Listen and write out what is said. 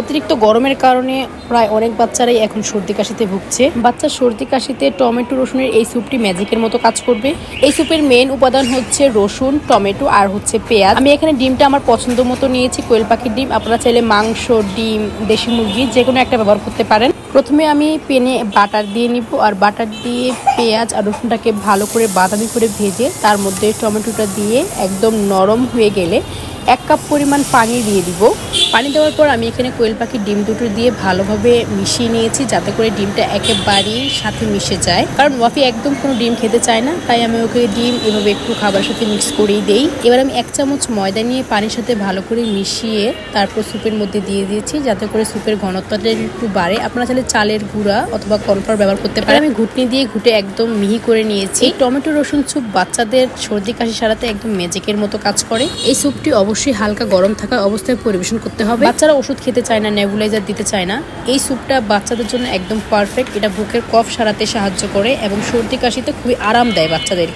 অতিরিক্ত গরমের কারণে প্রায় অনেক বাচ্চারাই এখন সর্দি কাশিতে ভুগছে। বাচ্চার সর্দি কাশিতে টমেটো রসুনের এই স্যুপটি ম্যাজিকের মতো কাজ করবে। এই স্যুপের মেন উপাদান হচ্ছে রসুন, টমেটো আর হচ্ছে পেঁয়াজ। আমি এখানে ডিমটা আমার পছন্দ মতো নিয়েছি, কোয়েল পাখির ডিম। আপনারা চাইলে মাংস, ডিম, দেশি মুরগি যে কোনো একটা ব্যবহার করতে পারেন। প্রথমে আমি প্যানে বাটার দিয়ে নিব, আর বাটার দিয়ে পেঁয়াজ আর রসুনটাকে ভালো করে বাদামি করে ভেজে তার মধ্যে টমেটোটা দিয়ে একদম নরম হয়ে গেলে 1 কাপ পরিমাণ পানি দিয়ে দিব। পানি দেওয়ার পর আমি এখানে কোয়েল পাখির ডিম দুটো দিয়ে ভালোভাবে মিশিয়ে নিয়েছি, যাতে করে ডিমটা একেবারেই সাথে মিশে যায়। কারণ ওয়াফি একদম কোনো ডিম খেতে চায় না, তাই আমি ওকে ডিম এভাবে একটু খাবারের সাথে মিক্স করেই দেই। এবার আমি 1 চামচ ময়দা নিয়ে পানির সাথে ভালো করে মিশিয়ে তারপর স্যুপের মধ্যে দিয়ে দিয়েছি, যাতে করে স্যুপের ঘনত্বটা একটু বাড়ে। আপনারা চাইলে চালের গুঁড়া অথবা কর্নফ্লাওয়ার ব্যবহার করতে পারেন। আমি ঘুটনি দিয়ে ঘুটে একদম মিহি করে নিয়েছি। টমেটো রসুন স্যুপ বাচ্চাদের সর্দি কাশি সারাতে একদম ম্যাজিকের মতো কাজ করে। এই স্যুপটি অবশ্যই হালকা গরম থাকা অবস্থায় পরিবেশন করতে হবে। বাচ্চারা ওষুধ খেতে চায় না, নেবুলাইজার দিতে চায় না। এই স্যুপটা বাচ্চাদের জন্য একদম পারফেক্ট। এটা বুকের কফ সারাতে সাহায্য করে এবং সর্দি কাশিতে খুবই আরাম দেয় বাচ্চাদেরকে।